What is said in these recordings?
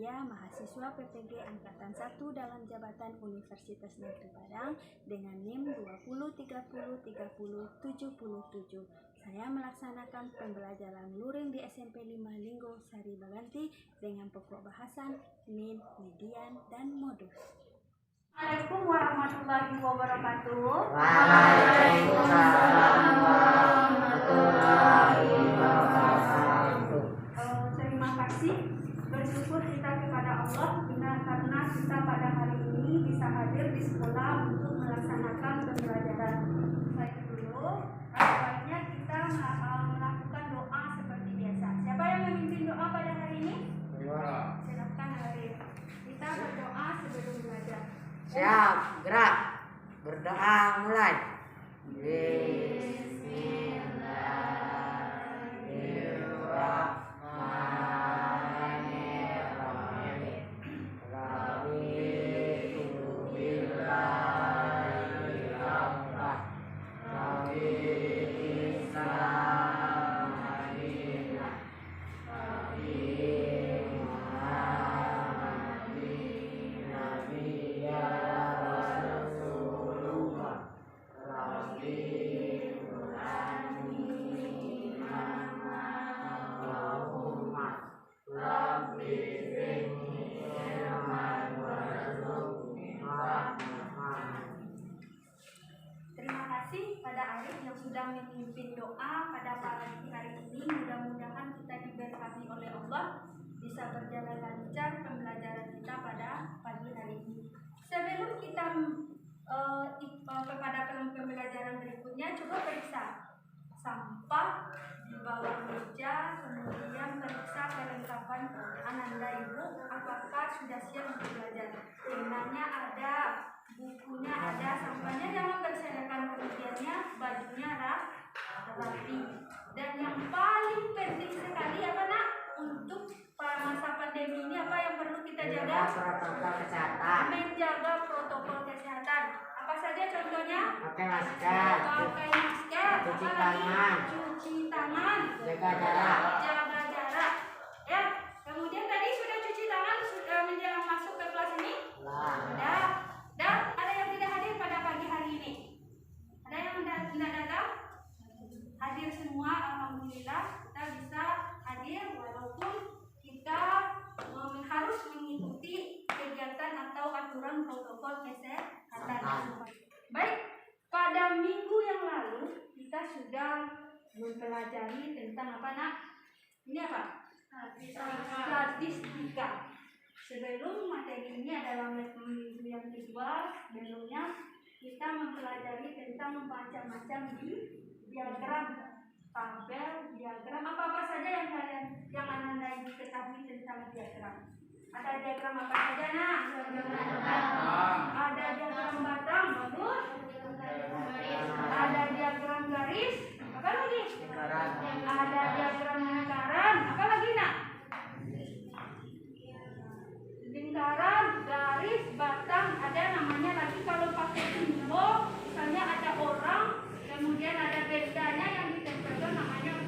Saya mahasiswa PPG Angkatan 1 dalam jabatan Universitas Negeri Padang dengan NIM 2030303077. Saya melaksanakan pembelajaran luring di SMP 5 Linggo Sari Baganti dengan pokok bahasan min, median, dan modus. Assalamualaikum warahmatullahi wabarakatuh. Waalaikumsalam warahmatullahi wabarakatuh. Terima kasih, bersyukur kita kepada Allah karena kita pada hari ini bisa hadir di sekolah untuk melaksanakan pembelajaran. Saya dulu, baiknya kita melakukan doa seperti biasa. Siapa yang memimpin doa pada hari ini? Silakan Arif. Kita berdoa sebelum belajar. Siap, gerak. Berdoa mulai. Terima kasih pada Arif yang sudah memimpin doa pada pagi hari ini. Mudah-mudahan kita diberkati oleh Allah, bisa berjalan lancar pembelajaran kita pada pagi hari ini. Sebelum kita kepada pembelajaran berikutnya, coba periksa sampah di bawah meja, kemudian periksa kelengkapan Ananda Ibu, apakah sudah siap untuk belajar. Penanya ada, bukunya ada, sampahnya jangan berserakan, kemudiannya bajunya rapi. Dan yang paling penting sekali apa nak, untuk masa pandemi ini apa yang perlu kita jaga? Protokol kesehatan. Menjaga protokol kesehatan. Apa saja contohnya? Pakai masker. Pakai masker. Cuci tangan. Cuci tangan. Jaga jarak. Jaga jarak. Ya. Kemudian tadi sudah cuci tangan sudah menjelang masuk ke kelas ini? Sudah. Dan ada yang tidak hadir pada pagi hari ini? Ada yang tidak datang? Hadir semua, alhamdulillah. Kita bisa hadir walaupun kita harus mengikuti kegiatan atau aturan protokol kesehatan. Baik, pada minggu yang lalu kita sudah mempelajari tentang apa nak? Ini apa? Statistika. Sebelum materi ini adalah minggu yang kedua, sebelumnya kita mempelajari tentang macam-macam diagram, tabel, diagram, apa-apa saja yang kalian Anda ketahui tentang diagram. Ada diagram apa saja nak? Ada diagram batang, bagus. Ada diagram garis, apa lagi? Ada diagram lingkaran, apa lagi nak? Lingkaran, garis, batang, ada namanya lagi kalau pakai simbol, misalnya ada orang, kemudian ada bendanya yang ditempelkan namanya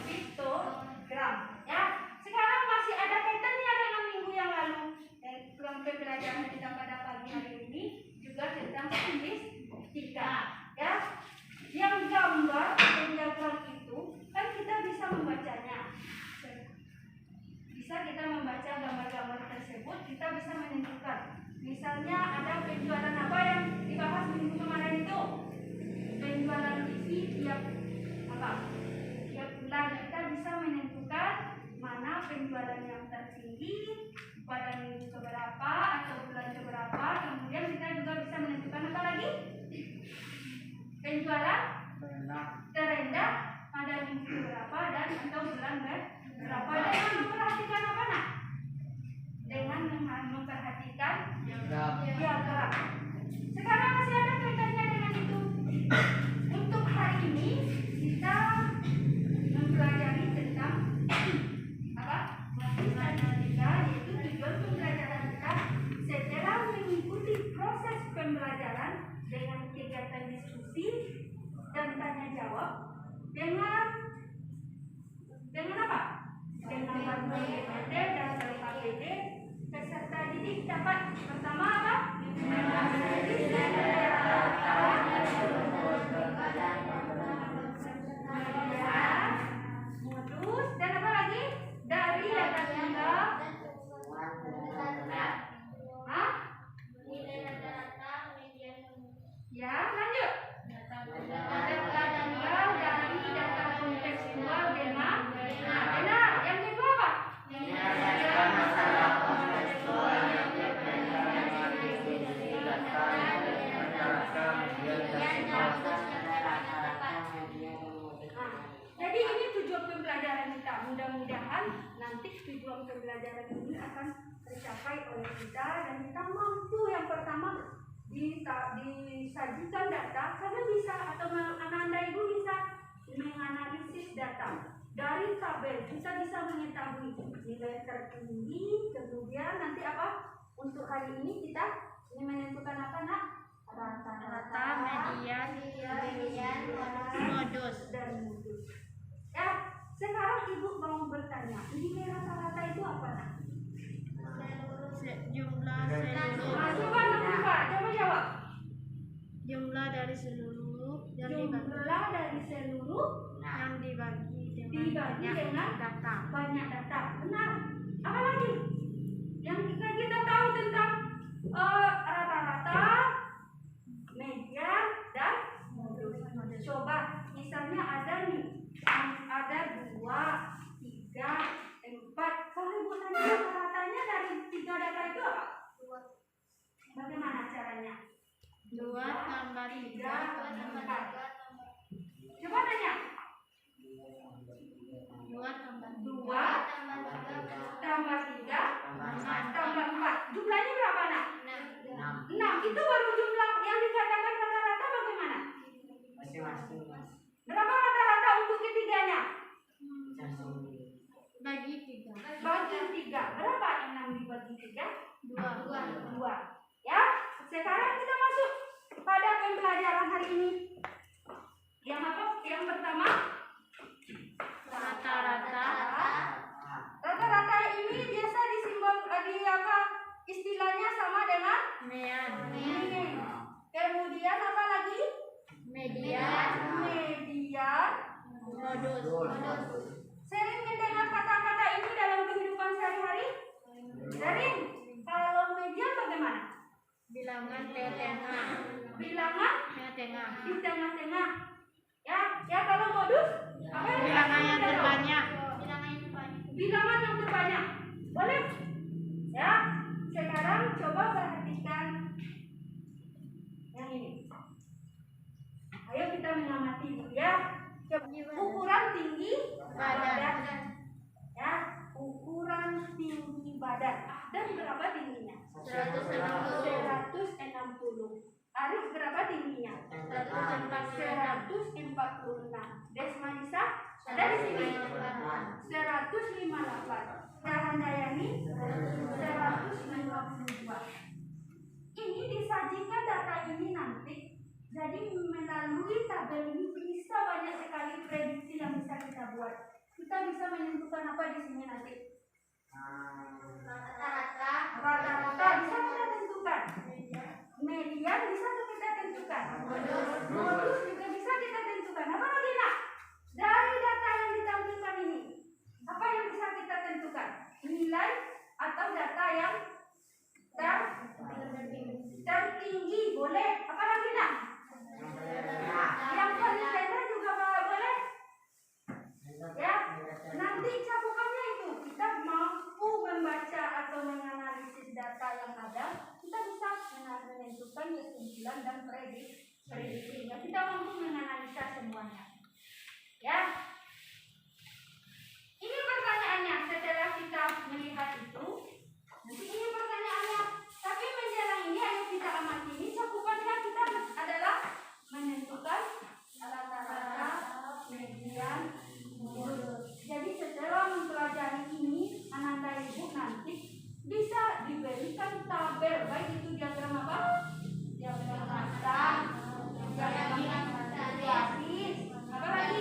piktogram. Ya, sekarang masih ada kaitannya dengan minggu yang lalu. Pembelajaran kita pada pagi hari ini juga tentang statistika. Ya, yang gambar diagram itu kan kita bisa membacanya. Bisa kita membaca gambar-gambar tersebut, kita bisa menentukan. Misalnya ada penjualan apa yang dibahas minggu kemarin itu? Penjualan TV tiap bulan. Kita bisa menentukan mana penjualan yang tertinggi pada minggu keberapa atau bulan keberapa. Kemudian kita juga bisa menentukan apa lagi? Penjualan terendah pada minggu keberapa dan atau bulan berapa. Dengan memperhatikan apa nak? Dengan memperhatikan diagram. Sekarang masih ada kaitannya dengan itu. Untuk hari ini kita mempelajari tentang apa? Statistika, yaitu tujuan pembelajaran kita setelah mengikuti proses pembelajaran dengan kegiatan diskusi dan tanya jawab dengan apa? Dengan bantuan metode dan pembelajaran ini akan tercapai oleh kita dan kita mampu yang pertama disajikan data, kalian bisa atau Anda Ibu bisa menganalisis data dari tabel. Kita bisa mengetahui nilai tertinggi, kemudian nanti apa untuk hari ini kita menentukan apa nak? Rata-rata, median, modus dan modus. Ya, sekarang Ibu mau bertanya, nilai rata-rata itu apa nak? Jumlah Coba jawab. Jumlah dari seluruh yang dibagi dengan data. Banyak data. Benar. Apa lagi? Yang kita tahu tentang rata-rata, median dan modus. Coba misalnya ada nih, ada 2, 3, 4. Kalau Ibu tanya rata-ratanya dari 3 data itu apa? Bagaimana caranya? 2 tambah 3 tambah 4. Coba tanya. 2 tambah 2 tambah 3 tambah 4. Jumlahnya berapa nak? 6. Itu baru jumlah yang dikatakan rata-rata. Bagaimana? Masing-masing. Berapa rata-rata untuk ketiganya? bagi 3. Bagi 3. Berapa 6 dibagi 3? 2. 2. Ya, sekarang kita masuk pada pembelajaran hari ini. Yang apa? Yang pertama, Rata-rata. rata-rata ini biasa disimbol di apa? Istilahnya sama dengan Median. ini. Kemudian apa lagi? Median. Modus. Modus. Sering mendengar kata-kata ini dalam kehidupan sehari-hari? Sering. Kalau median bagaimana? Bilangan tengah. Bilangan Tengah. di tengah-tengah. Ya kalau modus apa? Bilangan yang terbanyak. Bilangan yang terbanyak. Boleh? Ya. Sekarang coba perhatikan yang ini. Ayo kita mengamati ya. Ukuran tinggi badan. Ya, ukuran tinggi badan. Dan berapa tingginya? 160. Arif berapa tingginya? 146. Desma Nisa ada di sini. 158. Rahandayani 152. Ini disajikan data ini nanti. Jadi melalui tabel ini bisa banyak sekali prediksi yang bisa kita buat. Kita bisa menentukan apa di sini nanti. Rata-rata bisa kita tentukan. Median bisa kita tentukan. Modus juga bisa kita tentukan. Apa lagi nak? Dari data yang ditampilkan ini, apa yang bisa kita tentukan? Nilai atau data yang tertinggi boleh. Apa lagi nak? Yang paling rendah juga boleh. Ya, nanti cakupannya itu kita mampu membaca atau menganalisis data yang ada, kita bisa menentukan kesimpulan dan prediksinya. Kita mampu menganalisa semuanya. Ya, ini pertanyaannya. Setelah kita melihat itu, nanti ini pertanyaannya. Tapi menjelang ini ayo kita amati ini cakupannya kita adalah menentukan rata-rata, median, modus. Jadi setelah mempelajari ini, Ananda Ibu nanti bisa diberikan tabel, baik itu diagram apa? Diagram pasang, diagram garis, apa lagi?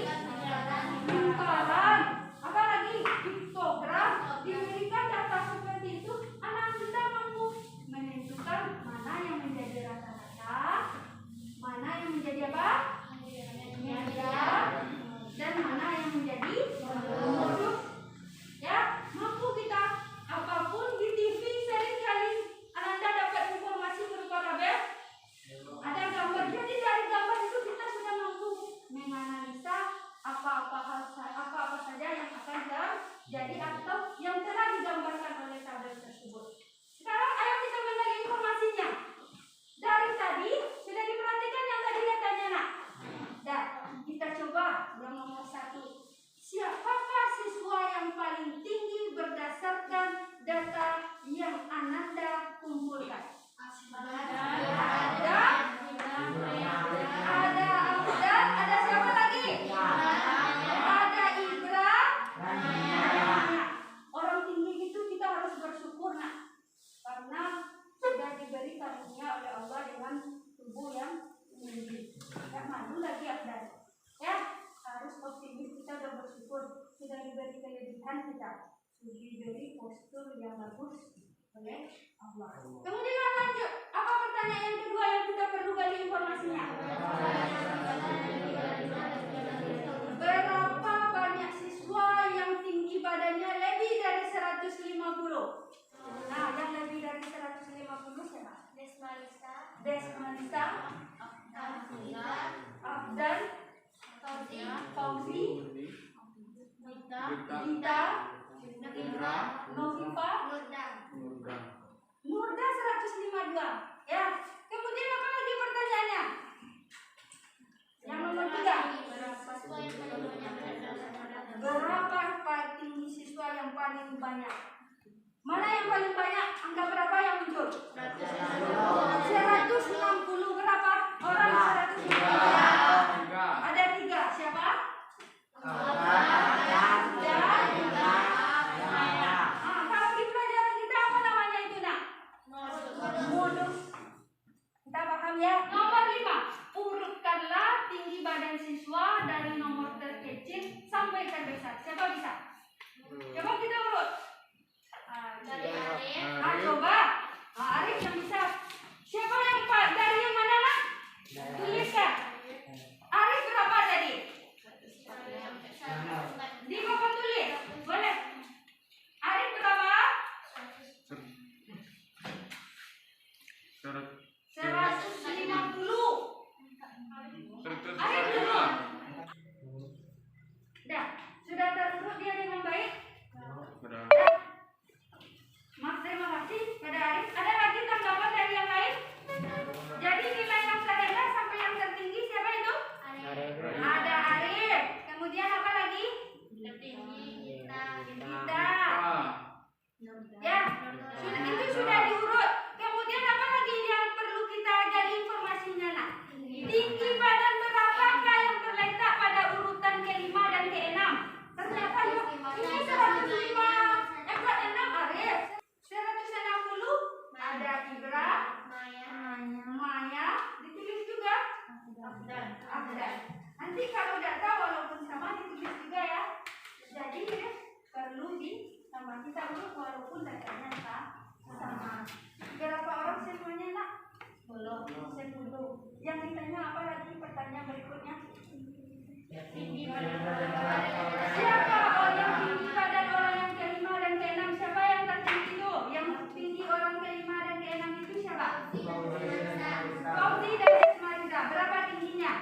Lingkaran, apa lagi? Piktogram. Diberikan data seperti itu, Anda mampu menentukan mana yang menjadi rata-rata, mana yang menjadi apa? Median, dan mana yang menjadi modus. Ya, mampu kita apapun di TV sering kali Anda dapat informasi berupa Tuhan kita diberi postur yang bagus oleh Allah. Kemudian lanjut, apa pertanyaan yang kedua yang kita perlu gali informasinya? Berapa banyak siswa yang tinggi badannya lebih dari 150? Nah, yang lebih dari 150 siapa? Desmalisa, Afdan, Fauzi, Dita, Novifa, Nurda 152. Ya. Kemudian apa lagi pertanyaannya? Yang nomor 3. Berapa tinggi siswa yang paling banyak? Mana yang paling banyak? Angka berapa yang muncul? 160. Berapa orang? 160. Ada 3. Siapa? Kalau di pelajaran kita apa namanya itu, nak? Modus. Kita paham ya? Nomor 5. Urutkanlah tinggi badan siswa dari nomor terkecil sampai terbesar. Siapa bisa? Coba kita urut. Coba. Arif yang bisa. Siapa yang dari yang mana, nak? Tuliskan. Arif berapa tadi? Di papan tulis. Boleh. Arif berapa? 150. Arif belum. Dah. Sudah terurut dia dengan baik? Mas, terima kasih pada Arif. Ada lagi tanggapan dari yang lain? Jadi nilai yang terendah sampai yang tertinggi siapa itu? Ada Arif. Kemudian apa lagi? Kita. Ya, itu sudah diurut. Kemudian apa lagi yang perlu kita gali informasinya, nak? Tinggi badan berapakah yang terletak pada urutan ke-5 dan ke-6? Ternyata yuk, ini 105. Ke-6 Arif. 160 ada Ibra, Maya, ditulis juga Afdan. Nanti kalau data walaupun sama ditulis juga ya. Jadi ya, perlu ditambah kita urut walaupun datanya sama. Berapa orang semuanya, nak? Belum. 10. Yang ditanya apa lagi pertanyaan berikutnya? Siapa orang tinggi badan orang yang ke-5 dan ke-6? Siapa yang tertinggi itu? Yang tinggi orang ke-5 dan ke-6 itu siapa? Fauzi dan Desmarida. Berapa tingginya?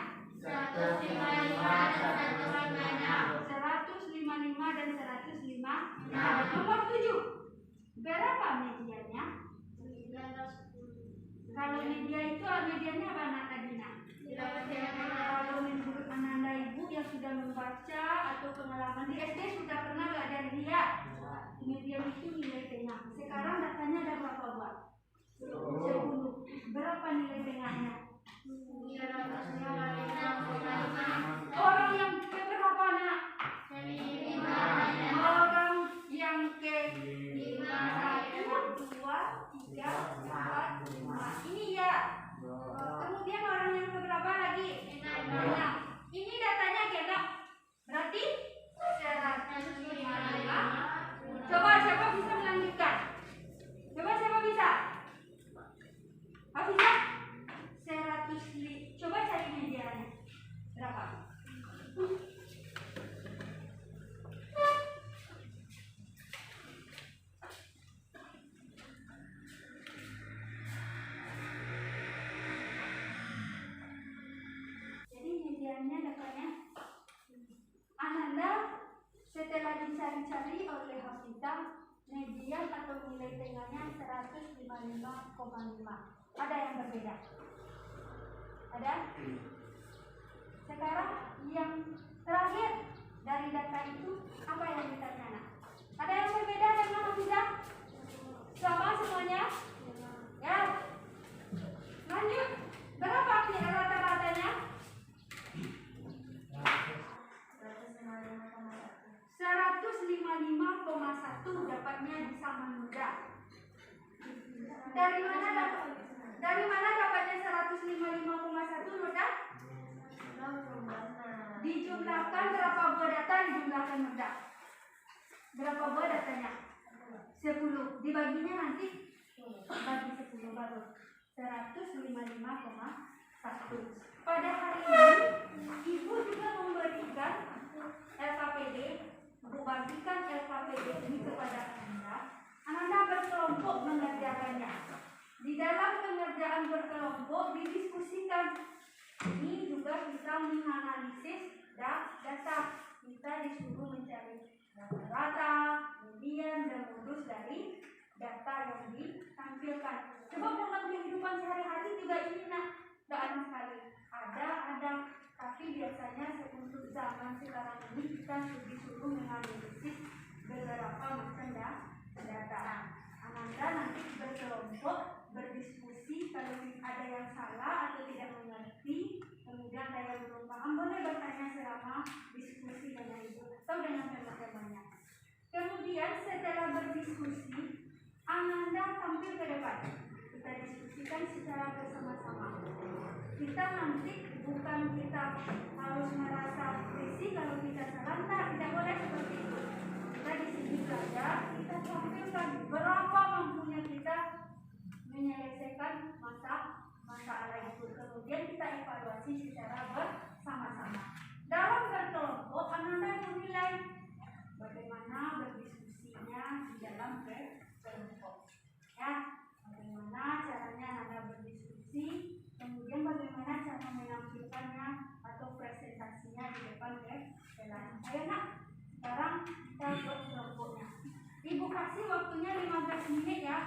155 dan 105. Nomor 7. Berapa medianya? Kalau media itu medianya apa, nak tadi, nak? Kalau menurut Ananda Ibu yang sudah membaca atau pengalaman di SD sudah pernah belajar dia. Media itu nilai tengah. Sekarang datanya ada berapa buat? 10. Berapa nilai tengahnya? Orang yang ke berapa, nak? Orang yang ke 1, 2, 3, 4, 5. Ini ya. Kemudian orang yang keberapa lagi? 6. Ini datanya genap. Berarti 155. Coba siapa bisa melanjutkan? Coba siapa bisa? Bisa? 100. Coba cari medianya. Berapa? Datanya Ananda setelah dicari-cari oleh Hafizah, median atau nilai tengahnya 155,5. Ada yang berbeda? Ada? Sekarang yang terakhir dari data itu apa yang ditanya, nak? Ada yang berbeda dengan Hafizah? Sama semuanya? Ya. Lanjut. Berapa rata-ratanya? 155,1 dapatnya di Saman Muda. Dari mana dapatnya 155,1, Muda? Dijumlahkan berapa buah data dijumlahkan, Muda? Berapa buah datanya? 10. Dibaginya nanti bagi 10 baru 155,1. Pada hari ini Ibu juga memberikan LKPD, bagikan LKPD ini kepada Anda. Anda berkelompok mengerjakannya. Di dalam pengerjaan berkelompok didiskusikan. Ini juga kita menganalisis data. Kita disuruh mencari rata-rata, kemudian dan modus dari data yang ditampilkan. Coba dalam kehidupan sehari-hari juga ini tidak aneh sekali. Ada, tapi biasanya untuk zaman sekarang ini kita disuruh menganalisis beberapa macam data. Anda nanti berkelompok berdiskusi, kalau ada yang salah atau tidak mengerti, kemudian ada yang belum paham, boleh bertanya selama diskusi dengan ibu atau dengan teman-temannya. Kemudian setelah berdiskusi, Ananda tampil ke depan. Kita diskusikan secara bersama-sama. Kita nanti bukan kita harus merasa risih kalau kita salah, tidak boleh seperti itu. Kita di sini belajar, kita tampilkan berapa mampunya kita menyelesaikan masalah itu. Kemudian kita evaluasi secara bersama-sama. Dalam berkelompok, Ananda menilai bagaimana berdiskusinya di dalam berkelompok. Ya, bagaimana caranya Anda berdiskusi, kemudian bagaimana cara menampilkannya atau presentasinya di depan kelas. Ayo nak, sekarang kita buat kelompoknya. Ibu kasih waktunya 15 menit ya.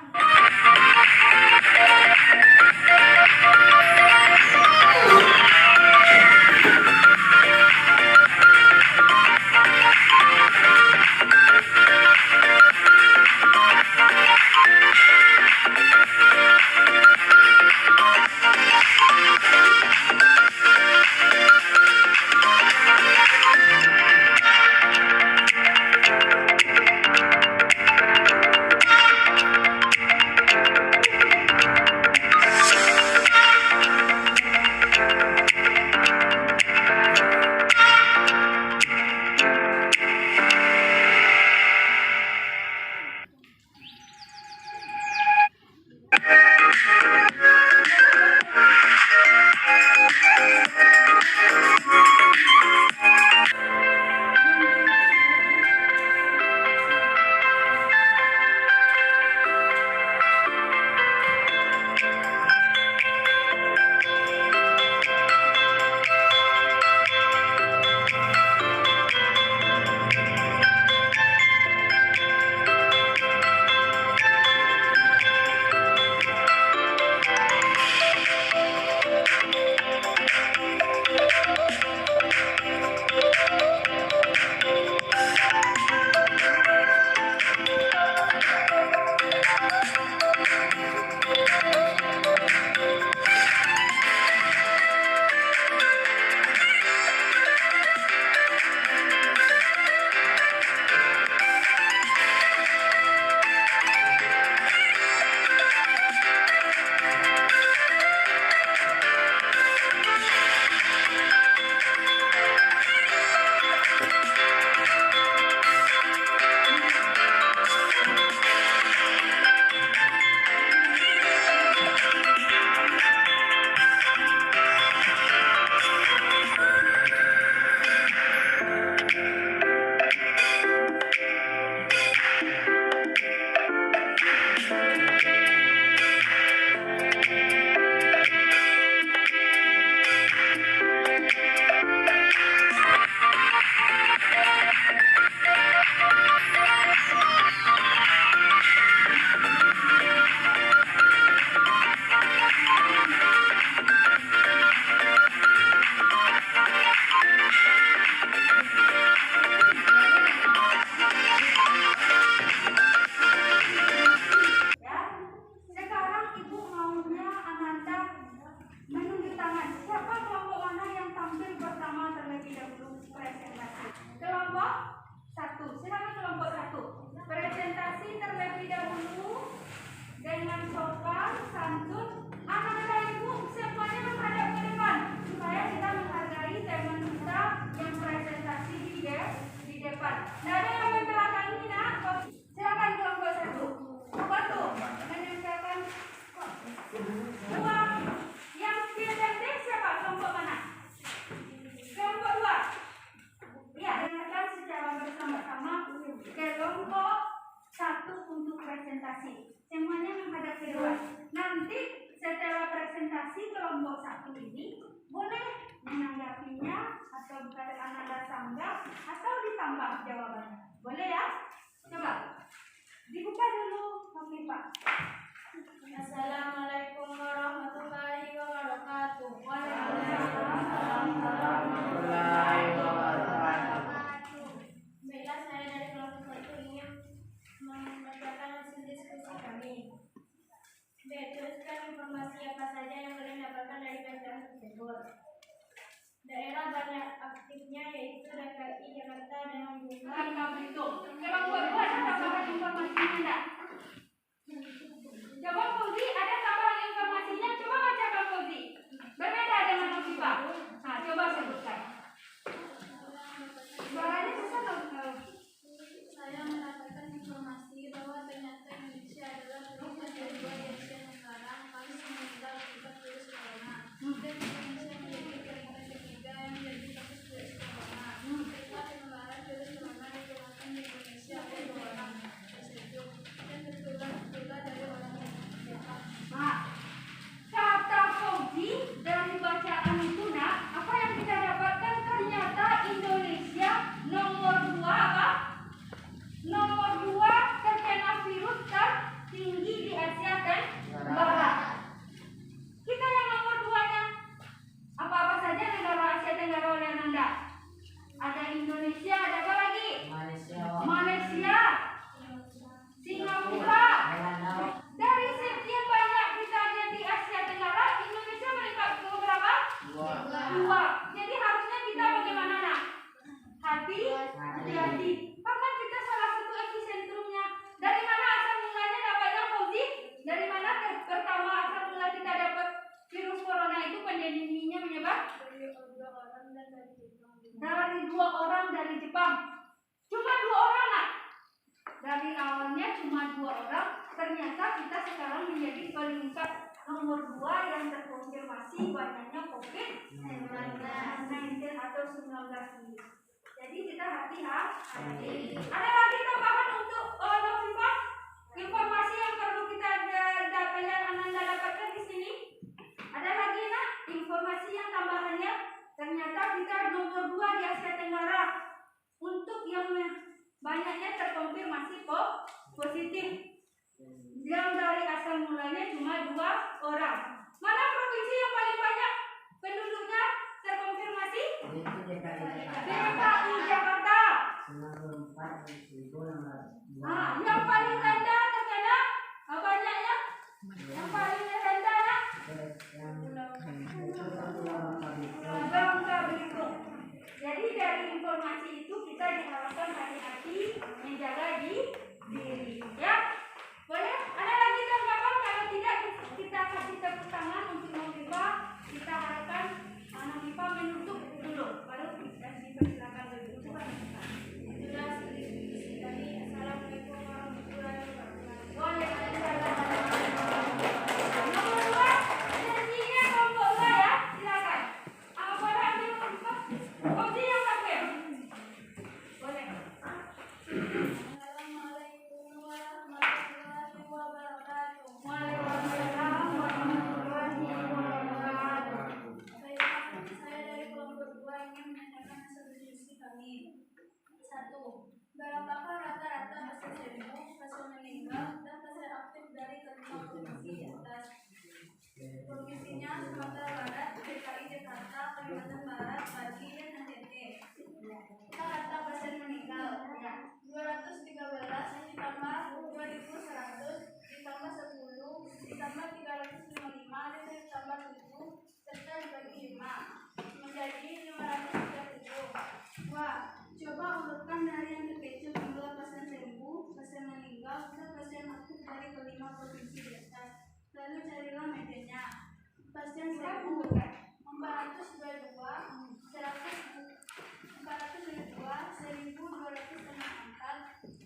presentasi. Semuanya menghadap ke depan. Nanti setelah presentasi kelompok 1 ini boleh menanggapinya atau Ananda sanggah atau ditambah jawabannya. Boleh ya? Coba dibuka dulu, Pak. Assalamualaikum warahmatullahi wabarakatuh. Waalaikumsalam. Warahmatullahi wabarakatuh. Baiklah, saya dari kelompok 1 ingin membacakan hasil diskusi kami. Teruskan informasi apa saja yang boleh dapatkan dari bacaan tersebut. Daerah banyak aktifnya yaitu DKI Jakarta dengan jumlah Bangka Belitung. Kelompok 2 ada tambahan informasinya enggak? Coba Fauzi, ada tambahan informasinya? Coba bacakan Fauzi. Berbeda dengan Nosipa. Nah, coba sebutkan. Suaranya susah loh. saya mendapatkan informasi bahwa ternyata Indonesia adalah peringkat kedua di Asia Tenggara paling meninggal akibat virus corona. Dan Indonesia menjadi peringkat ketiga yang menjadi kasus virus corona. Setelah penularan virus corona ditemukan di Indonesia ada 2 orang tersebut dan tertular pula dari orang Jepang. Nah, kata Fauzi dari bacaan itu nak, apa yang kita dapatkan ternyata Indonesia nomor 2 apa? Nomor 2 terkena virus tertinggi di Asia Tenggara. Kita yang nomor 2-nya. Apa-apa saja negara Asia Tenggara oleh Ananda? Ada Indonesia, ada apa lagi? Malaysia, Singapura. Dari sekian banyak kita ada di Asia Tenggara, Indonesia peringkat berapa? 2. Jadi harusnya kita bagaimana nak? Hati-hati. Karena kita salah satu epicentrumnya. Dari mana asal mulanya dapatnya Fauzi? Dari mana pertama asal mula kita dapat virus corona itu pandeminya menyebar? Dari 2 orang dari Jepang. Cuma 2 orang nak? Dari awalnya cuma 2 orang. Ternyata kita sekarang menjadi peringkat nomor 2 yang terkonfirmasi banyaknya COVID-19 atau 19 ini. Jadi kita hati-hati. Ada lagi tambahan untuk Nosipa? Informasi yang perlu kita Ananda dapatkan di sini? Ada lagi nak? Informasi yang tambahannya? Ternyata kita nomor 2 di Asia Tenggara untuk yang banyaknya terkonfirmasi positif. Yang dari asal mulanya cuma 2 orang. Mana provinsi yang paling banyak penduduknya terkonfirmasi? DKI Jakarta. Nah, yang paling rendah terkena banyaknya? Yang paling rendah nak? Bangka Belitung. Jadi dari informasi itu kita diharapkan hati-hati menjaga diri. Ya, boleh? Ada lagi tanggapan? Kalau tidak kita kasih tepuk tangan untuk Nosipa. Kita harapkan Nosipa menutup dulu, baru kita silakan duduk. Itulah diskusi kami. Assalamualaikum warahmatullahi wabarakatuh. Waalaikumsalam. Nomor 2, janjinya kelompok 2 ya, silakan. Boleh ambil Nosipa? Fauzi yang takbir. Boleh. Assalamualaikum warahmatullahi wabarakatuh. Waalaikumsalam warahmatullahi wabarakatuh. Baiklah, saya dari kelompok 2 ingin menanyakan hasil diskusi kami. 1. Berapakah rata-rata pasien sembuh, pasien meninggal, dan pasien aktif dari kelima provinsi di atas? Provinsinya Sumatera Barat, DKI Jakarta, Kalimantan Barat, Bali, dan NTT. Rata pasien meninggal 213 ditambah 2.100 ditambah 10 ditambah 355 dan ditambah 7 serta dibagi 5 menjadi 537. Coba urutkan dari yang terkecil jumlah pasien sembuh, pasien meninggal, dan pasien aktif dari kelima provinsi di atas. Lalu carilah medianya. Pasien sembuh 422, 422, 1.264,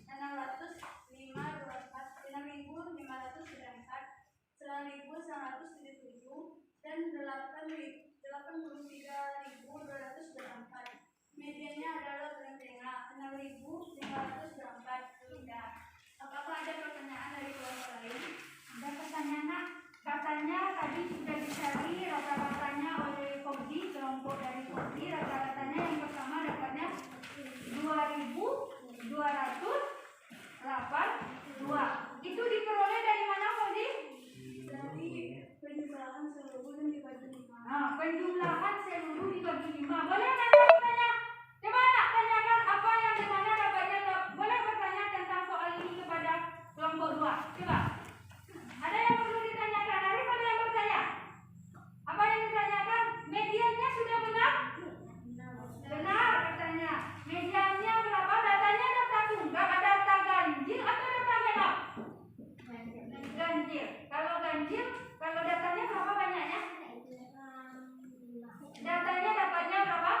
605, 9.504, 9.177, dan 83.204. Medianya adalah paling tengah 6.504. Sudah. Apakah ada pertanyaan dari kelompok lain? Ada pertanyaan, Nak? Katanya tadi sudah dicari rata-ratanya oleh Fauzi, kelompok dari Fauzi. Rata-ratanya yang pertama dapatnya 2.282. Itu diperoleh dari mana, Fauzi? Dari penjumlahan seluruh dibagi 5. Nah, penjumlahan seluruh dibagi 5. Boleh Nanda bertanya? Coba Nak tanyakan apa yang dimana dapatnya. Boleh bertanya tentang soal ini kepada kelompok 2. Coba. Ada yang perlu ditanyakan? Arif ada yang bertanya? Apa yang ditanyakan? Mediannya sudah benar? Benar katanya. Mediannya berapa? Datanya data tunggal, data ganjil atau data genap? Ganjil. Kalau ganjil, kalau datanya berapa banyaknya? Datanya dapatnya berapa?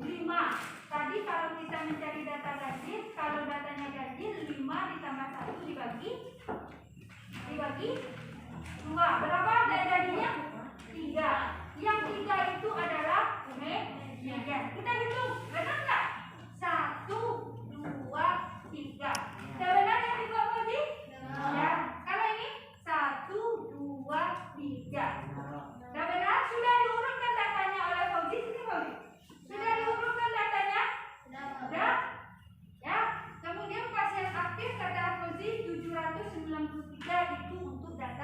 5. Tadi kalau kita mencari data ganjil, kalau datanya ganjil 5 ditambah 1 dibagi 2. Berapa jadinya? 3. Yang 3 itu adalah median. Kita hitung, benar nggak? 1, 2, 3. Sudah benar yang dibuat Fauzi? Ya. Kalau ini 1, 2, 3. Sudah benar? Sudah diurutkan datanya oleh Fauzi? Sini Fauzi. Sudah diurutkan datanya? Sudah? Ya. Kemudian pasien aktif kata Fauzi 793 itu untuk data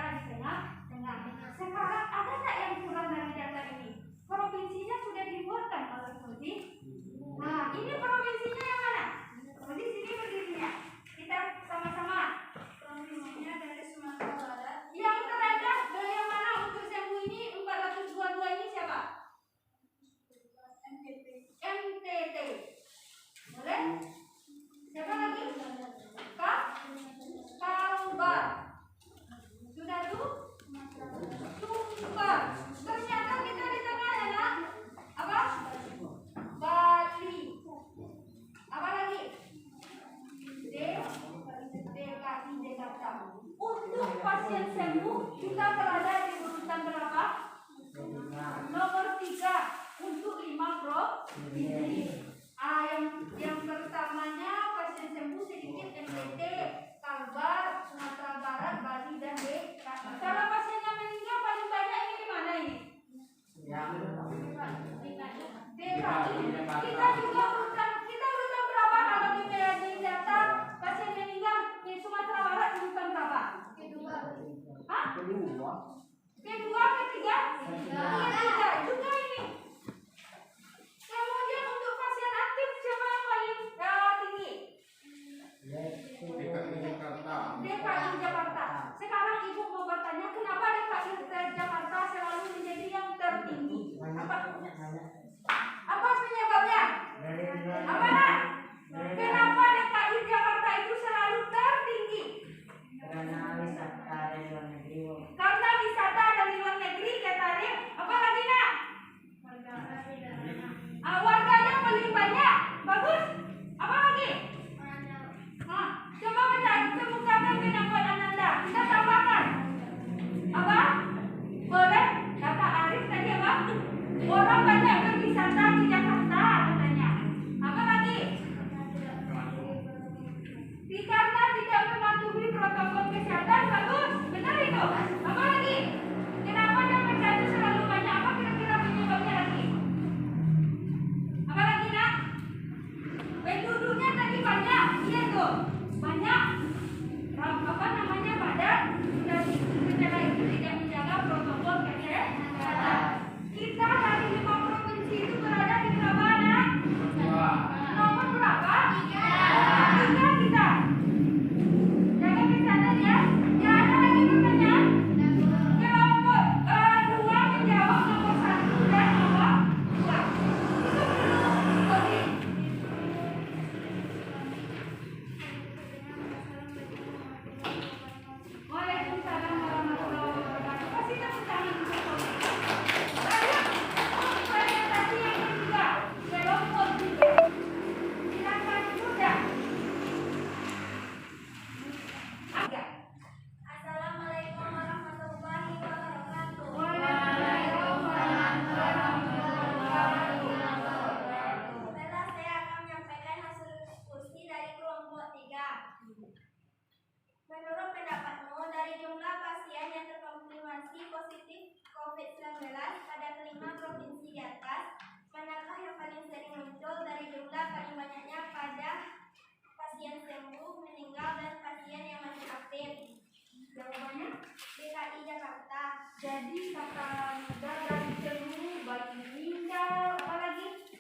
Jadi kata muda dari seluruh bagi meninggal, apalagi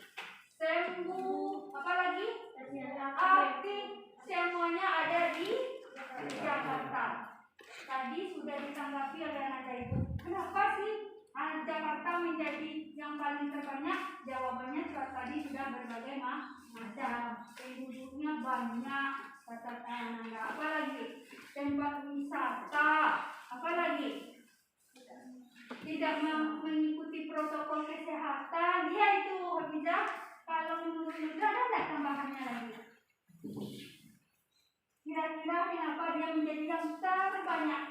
sembuh, apalagi aktif, semuanya ada di Jakarta. Tadi sudah ditanggapi oleh anak ibu. Kenapa sih Jakarta menjadi yang paling terbanyak? Jawabannya tadi sudah berbagai macam. Penduduknya banyak, kata Ananda. Apalagi tempat wisata, apalagi tidak mengikuti protokol kesehatan. Ya itu Hafizah. Kalau menurut Nudra ada tidak tambahannya lagi? Kira-kira kenapa dia menjadi yang terbanyak?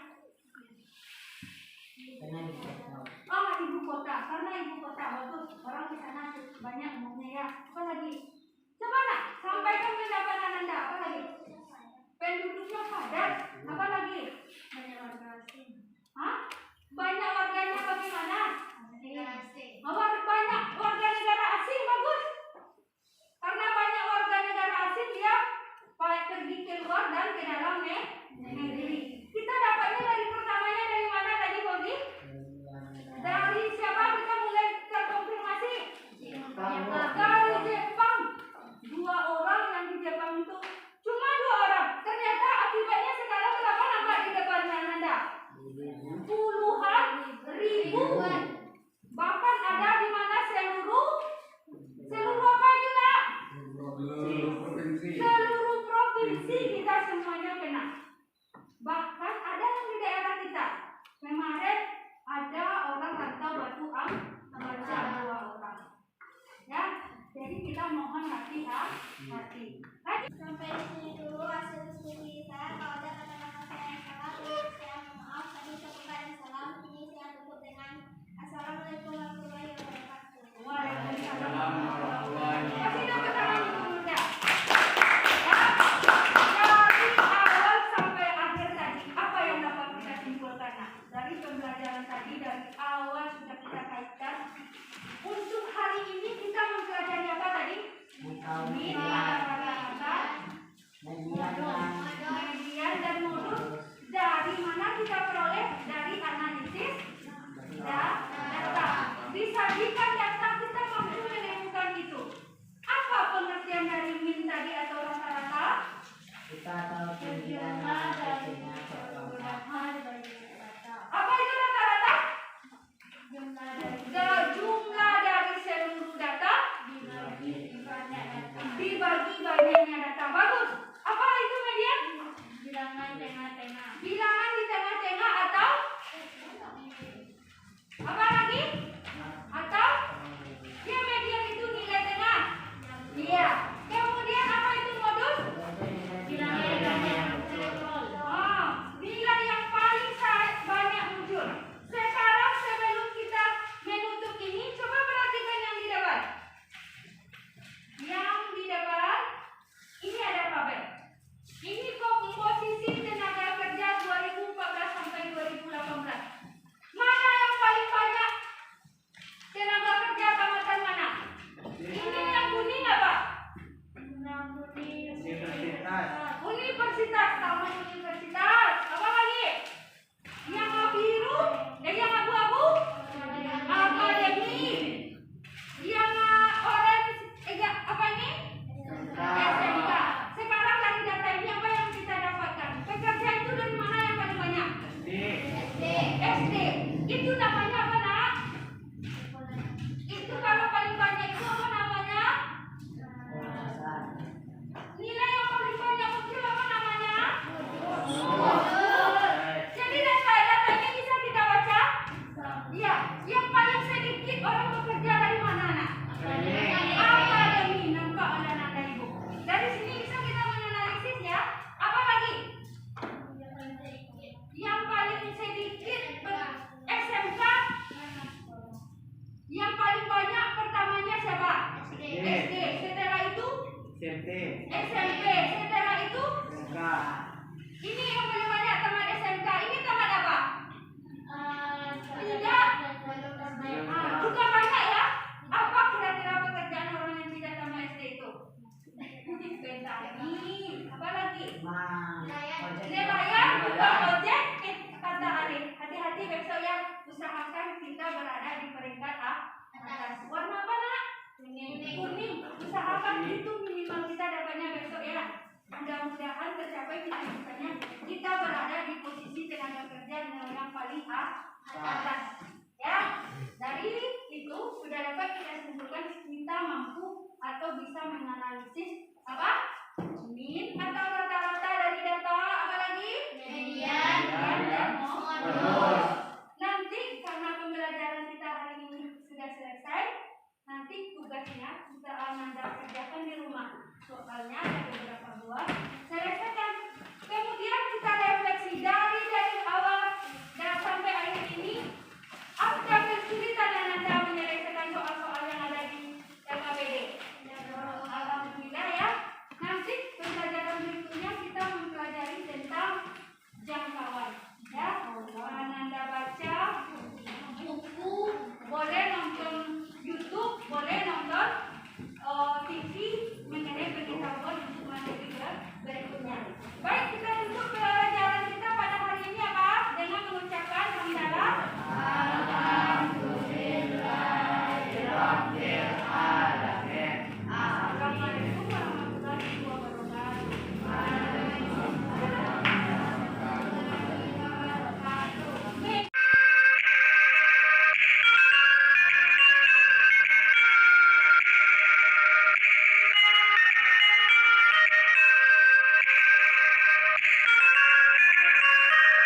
Ibu kota. Karena ibu kota bagus. Orang di sana banyak umumnya ya. Apa lagi? Coba nak sampaikan pendapat Ananda. Apa lagi? Penduduknya padat. Apa lagi? Banyak warga asing. Banyak warganya bagaimana? Banyak warga negara asing, bagus. Karena banyak warga negara asing dia pergi keluar dan ke dalam negeri. Kita dapatnya dari pertamanya dari mana tadi Bogi? Dari siapa kita mulai terkonfirmasi? Dari Jepang. 2 orang yang di Jepang itu cuma 2 orang. Ternyata akibatnya sekarang berapa nampak di depan Anda? Puluhan ribu. Bahkan ada di mana seluruh apa itu nak? Seluruh provinsi kita semuanya kena. Bahkan ada yang di daerah kita. Kemarin ada orang rantau Batu Ambaca 2 orang. Ya, jadi kita mohon hati-hati. Sampai sini dulu hasil diskusi kita. Kalau ada kata-kata saya yang salah, saya mohon maaf. Tadi ucapkan salam. Ini saya tutup dengan Assalamualaikum warahmatullahi wabarakatuh. Waalaikumsalam warahmatullahi wabarakatuh. Kasih tepuk tangan dulu ya. Dari awal sampai akhir tadi, apa yang dapat kita simpulkan? Dari pembelajaran tadi, dari awal sudah kita kaitkan. Untuk hari ini kita mempelajari apa tadi? Median dan modus. Dari mana kita peroleh? Dari analisis data. Disajikan data kita mampu menemukan itu. Apa pengertian dari min tadi atau rata-rata? Kita tahu jumlah dari Apa itu rata-rata? Jumlah dari seluruh data dibagi banyaknya data. Bagus. Apa itu median? Bilangan di tengah-tengah atau apa lagi? Atau ya median itu nilai tengah. Iya. Kemudian apa itu modus? Nilai yang paling banyak muncul. Sekarang sebelum kita menutup ini, coba perhatikan yang di depan. Yang di depan ini ada tabel. Ini komposisi tenaga kerja 2014 sampai 2018. Mana yang paling banyak tenaga kerja tamatan mana? Ini yang kuning apa? Universitas, taman universitas. Apa lagi? Yang biru, yang abu-abu, akademi. Yang orange, apa ini? SMK. Sekarang dari data ini apa yang kita dapatkan? Pekerja itu dari mana yang paling banyak? SD. Itu namanya apa nak? Itu kalau paling banyak itu apa namanya? Nilai yang paling banyak muncul apa namanya? Jadi datanya bisa kita baca? Iya. Yang paling sedikit orang bekerja dari mana nak? Akademi. Nampak oleh anak ibu. Dari sini bisa kita menganalisis ya. Apa lagi? Yang paling sedikit SMK. Yang paling banyak pertamanya siapa? SD. Setelah itu SMP. Setelah itu ini yang paling banyak tamat SMK. Ini tamat apa? Tidak. Juga banyak ya. Apa kira-kira pekerjaan orang yang tidak tamat SD itu? Petani. Apa lagi? Nelayan. Bukan ojek. Kata Arif. Hati-hati besok ya. usahakan kita berada di peringkat atas. Warna apa nak? Kuning. Usahakan itu minimal kita dapatnya besok ya. Mudah-mudahan tercapai cita-citanya. Kita berada di posisi tenaga kerja yang paling atas. Ya, dari itu sudah dapat kita simpulkan kita mampu atau bisa menganalisis apa?